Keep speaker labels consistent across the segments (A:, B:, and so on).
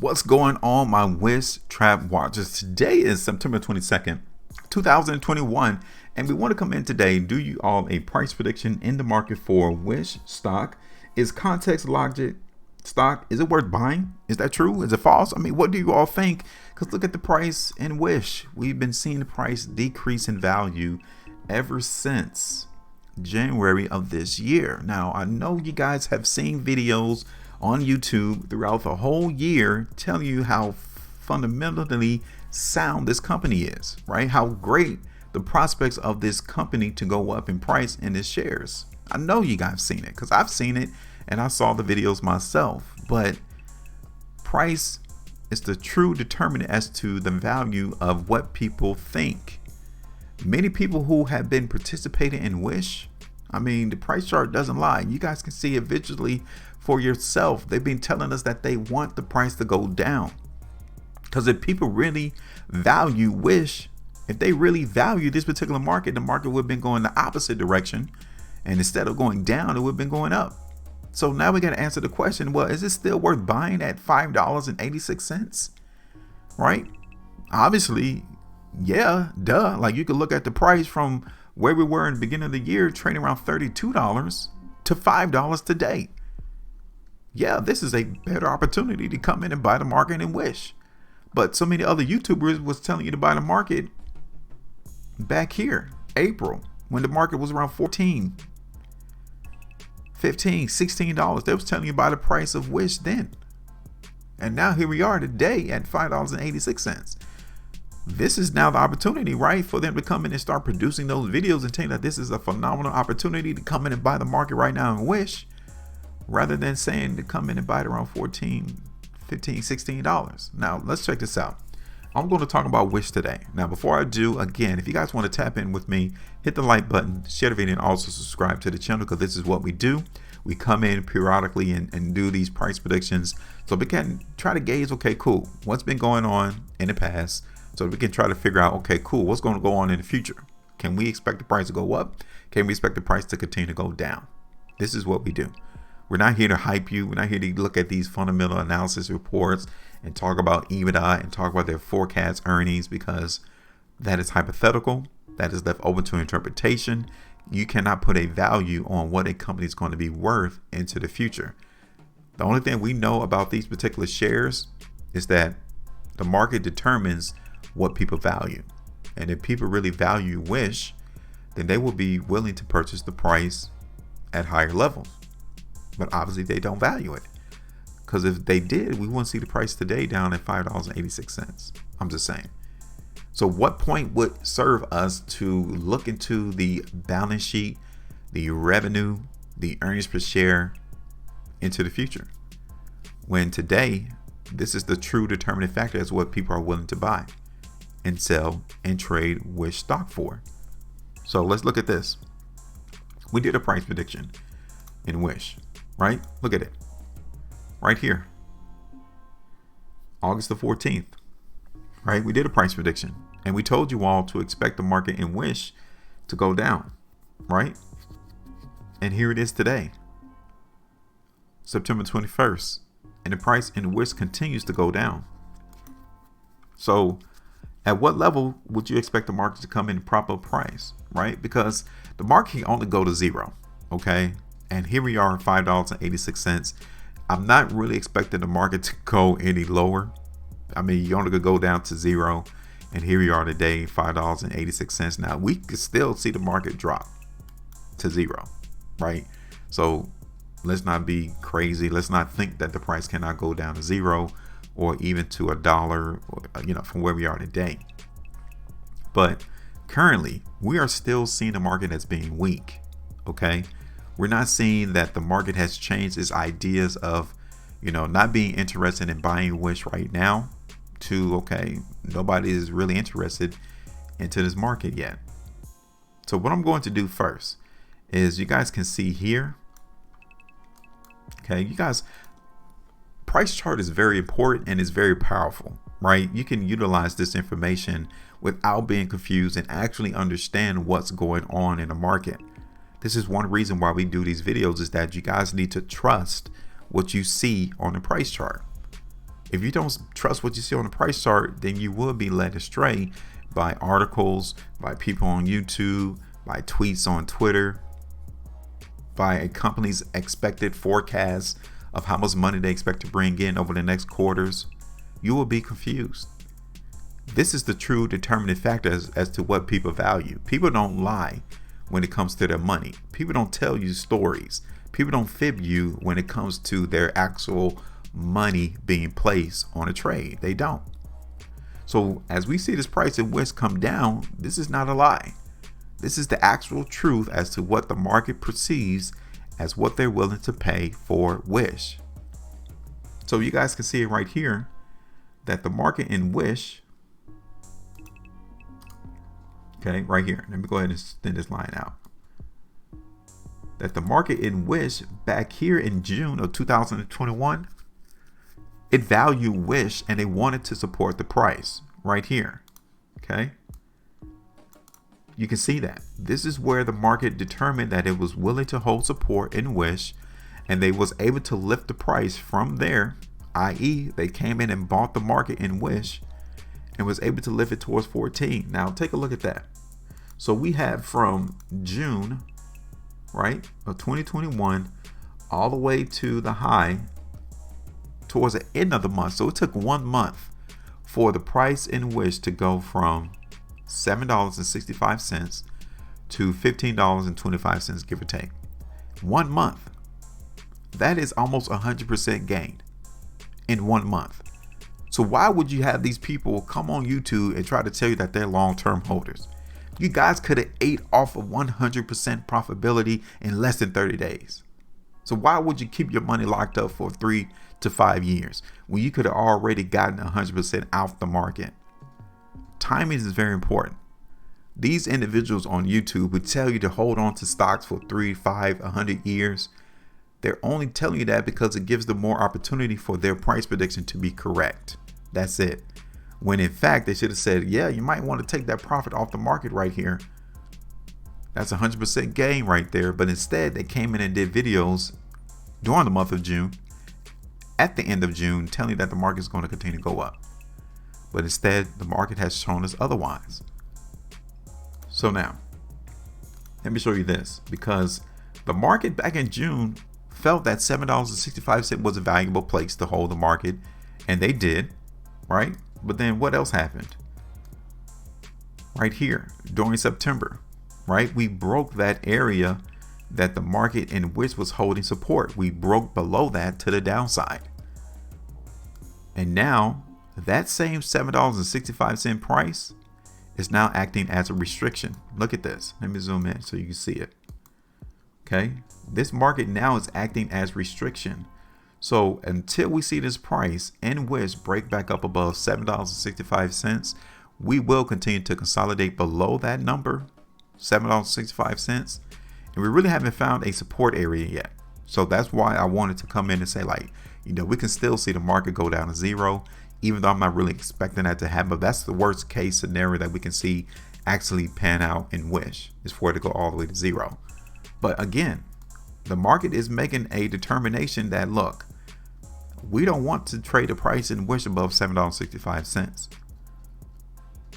A: What's going on, my Wish Trap watchers? Today is September 22nd, 2021, and we want to come in today, do you all a price prediction in the market for Wish stock. Is ContextLogic stock, is it worth buying? Is that true? Is it false? I mean, what do you all think? Because look at the price in Wish. We've been seeing the price decrease in value ever since January of this year. Now, I know you guys have seen videos on YouTube throughout the whole year telling you how fundamentally sound this company is, right? How great the prospects of this company to go up in price in its shares. I know you guys seen it because I've seen it and I saw the videos myself, but price is the true determinant as to the value of what people think. Many people who have been participating in Wish, I mean, the price chart doesn't lie. You guys can see it visually for yourself. They've been telling us that they want the price to go down. Because if people really value Wish, if they really value this particular market, the market would have been going the opposite direction. And instead of going down, it would have been going up. So now we got to answer the question, well, is it still worth buying at $5.86? Right? Obviously, yeah, duh. Like you could look at the price from where we were in the beginning of the year, trading around $32 to $5 today. Yeah, this is a better opportunity to come in and buy the market and Wish. But so many other YouTubers was telling you to buy the market back here, April, when the market was around $14, $15, $16. They was telling you buy the price of Wish then. And now here we are today at $5.86. This is now the opportunity, right, for them to come in and start producing those videos and telling that this is a phenomenal opportunity to come in and buy the market right now and Wish, rather than saying to come in and buy it around $14, $15, $16. Now, let's check this out. I'm going to talk about Wish today. Now, before I do, again, if you guys want to tap in with me, hit the like button, share the video, and also subscribe to the channel, because this is what we do. We come in periodically and do these price predictions so we can try to gauge, okay, cool, what's been going on in the past, so we can try to figure out, okay, cool, what's going to go on in the future. Can we expect the price to go up? Can we expect the price to continue to go down? This is what we do. We're not here to hype you. We're not here to look at these fundamental analysis reports and talk about EBITDA and talk about their forecast earnings, because that is hypothetical. That is left open to interpretation. You cannot put a value on what a company is going to be worth into the future. The only thing we know about these particular shares is that the market determines what people value. And if people really value Wish, then they will be willing to purchase the price at higher levels. But obviously they don't value it, because if they did, we wouldn't see the price today down at $5.86. I'm just saying. So what point would serve us to look into the balance sheet, the revenue, the earnings per share into the future, when today this is the true determining factor as what people are willing to buy and sell and trade Wish stock for? So let's look at this. We did a price prediction in Wish, right? Look at it right here, August the 14th, right? We did a price prediction and we told you all to expect the market in Wish to go down, right? And here it is today, September 21st, and the price in Wish continues to go down. So at what level would you expect the market to come in proper price, right? Because the market can only go to zero, okay? And here we are at $5.86. I'm not really expecting the market to go any lower. I mean, you only could go down to zero. And here we are today, $5.86. Now, we could still see the market drop to zero, right? So let's not be crazy. Let's not think that the price cannot go down to zero or even to $1, from where we are today. But currently, we are still seeing the market as being weak, okay? We're not seeing that the market has changed its ideas of, not being interested in buying Wish right now to, okay, nobody is really interested into this market yet. So what I'm going to do first is, you guys can see here, okay, you guys, price chart is very important and it's very powerful, right? You can utilize this information without being confused and actually understand what's going on in the market. This is one reason why we do these videos, is that you guys need to trust what you see on the price chart. If you don't trust what you see on the price chart, then you will be led astray by articles, by people on YouTube, by tweets on Twitter, by a company's expected forecast of how much money they expect to bring in over the next quarters. You will be confused. This is the true determining factor as to what people value. People don't lie when it comes to their money. People don't tell you stories. People don't fib you when it comes to their actual money being placed on a trade. They don't. So as we see this price of Wish come down, this is not a lie. This is the actual truth as to what the market perceives as what they're willing to pay for Wish. So you guys can see it right here that the market in Wish, okay, right here. Let me go ahead and extend this line out. That the market in Wish back here in June of 2021, it valued Wish and they wanted to support the price right here. Okay. You can see that this is where the market determined that it was willing to hold support in Wish, and they was able to lift the price from there, i.e. they came in and bought the market in Wish and was able to lift it towards 14. Now take a look at that. So we have from June, right, of 2021 all the way to the high towards the end of the month. So it took 1 month for the price in Wish to go from $7.65 to $15.25, give or take. 1 month. That is almost 100% gain in 1 month. So why would you have these people come on YouTube and try to tell you that they're long-term holders? You guys could have ate off of 100% profitability in less than 30 days. So why would you keep your money locked up for 3 to 5 years when you could have already gotten 100% out the market? Timing is very important. These individuals on YouTube who tell you to hold on to stocks for 3, 5, 100 years, they're only telling you that because it gives them more opportunity for their price prediction to be correct. That's it. When in fact, they should have said, yeah, you might want to take that profit off the market right here. That's 100% gain right there. But instead, they came in and did videos during the month of June, at the end of June, telling you that the market is going to continue to go up. But instead, the market has shown us otherwise. So now, let me show you this, because the market back in June felt that $7.65 was a valuable place to hold the market, and they did, right? But then what else happened? Right here during September, right? We broke that area that the market in which was holding support. We broke below that to the downside. And now that same $7.65 price is now acting as a restriction. Look at this. Let me zoom in so you can see it. Okay. This market now is acting as restriction. So until we see this price in Wish break back up above $7.65, we will continue to consolidate below that number, $7.65. And we really haven't found a support area yet. So that's why I wanted to come in and say, like, you know, we can still see the market go down to zero, even though I'm not really expecting that to happen. But that's the worst case scenario that we can see actually pan out in Wish, is for it to go all the way to zero. But again, the market is making a determination that, look, we don't want to trade the price in Wish above $7.65.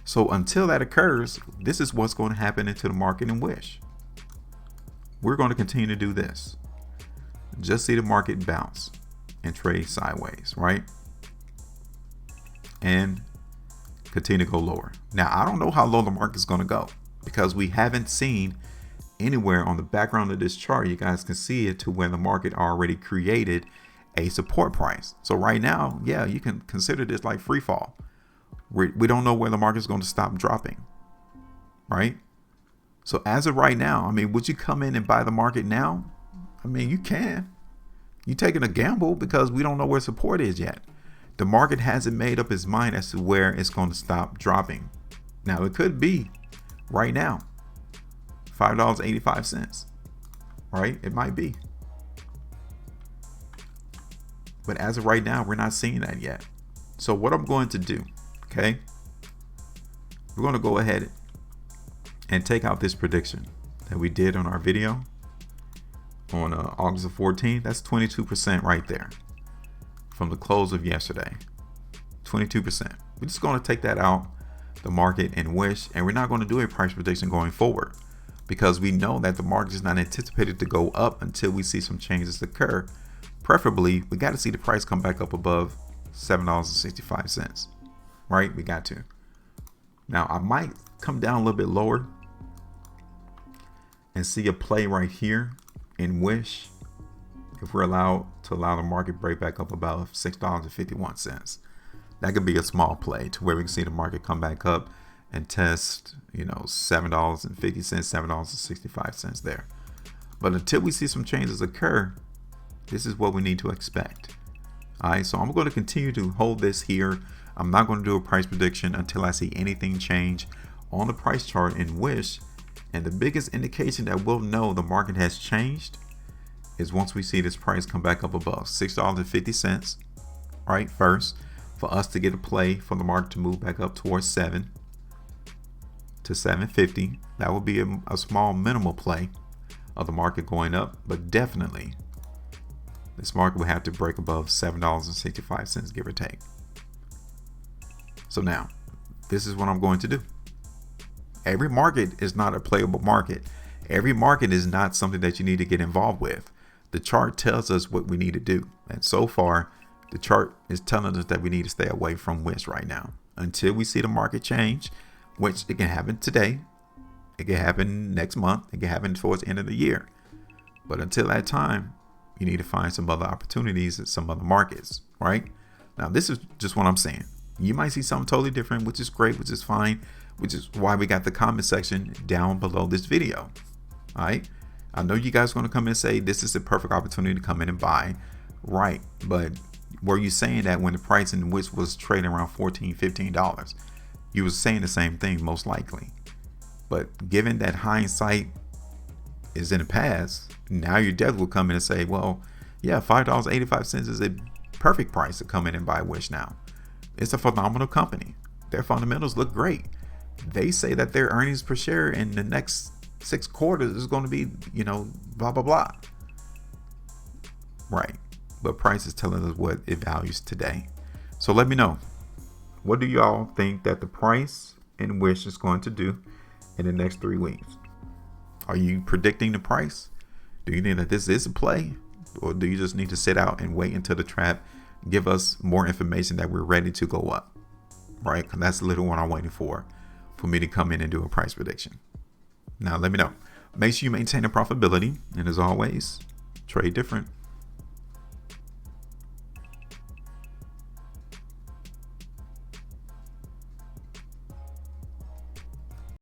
A: So until that occurs, this is what's going to happen into the market in Wish. We're going to continue to do this. Just see the market bounce and trade sideways, right? And continue to go lower. Now, I don't know how low the market is going to go, because we haven't seen anywhere on the background of this chart. You guys can see it to where the market already created a support price. So right now, yeah, you can consider this like free fall. We don't know where the market is going to stop dropping, right? So as of right now, I mean, would you come in and buy the market now? I mean, you can. You're taking a gamble because we don't know where support is yet. The market hasn't made up its mind as to where it's going to stop dropping. Now, it could be right now, $5.85, right? It might be. But as of right now, we're not seeing that yet. So what I'm going to do, okay, we're going to go ahead and take out this prediction that we did on our video on August the 14th. That's 22% right there from the close of yesterday. 22%. We're just going to take that out the market and wish, and we're not going to do a price prediction going forward because we know that the market is not anticipated to go up until we see some changes occur. Preferably, we got to see the price come back up above $7.65, right? We got to. Now, I might come down a little bit lower and see a play right here in wish if we're allowed to allow the market break back up above $6.51. That could be a small play to where we can see the market come back up and test, $7.50, $7.65 there. But until we see some changes occur, this is what we need to expect. All right, so I'm going to continue to hold this here. I'm not going to do a price prediction until I see anything change on the price chart in wish. And the biggest indication that we'll know the market has changed is once we see this price come back up above $6.50, right? First, for us to get a play for the market to move back up towards 7 to 7.50. That would be a small minimal play of the market going up, but definitely this market would have to break above $7.65, give or take. So now, this is what I'm going to do. Every market is not a playable market. Every market is not something that you need to get involved with. The chart tells us what we need to do. And so far, the chart is telling us that we need to stay away from wish right now until we see the market change, which it can happen today. It can happen next month. It can happen towards the end of the year. But until that time, you need to find some other opportunities at some other markets, right? Now, this is just what I'm saying. You might see something totally different, which is great, which is fine, which is why we got the comment section down below this video. All right. I know you guys are going to come in and say this is the perfect opportunity to come in and buy. Right. But were you saying that when the price in which was trading around $14, $15? You was saying the same thing, most likely. But given that hindsight is in the past, now your dev will come in and say, well, yeah, $5.85 is a perfect price to come in and buy Wish now. It's a phenomenal company. Their fundamentals look great. They say that their earnings per share in the next 6 quarters is going to be, blah, blah, blah. Right. But price is telling us what it values today. So let me know. What do y'all think that the price in Wish is going to do in the next 3 weeks? Are you predicting the price? Do you think that this is a play? Or do you just need to sit out and wait until the trap give us more information that we're ready to go up? Right? Because that's literally what I'm waiting for me to come in and do a price prediction. Now, let me know. Make sure you maintain a profitability. And as always, trade different.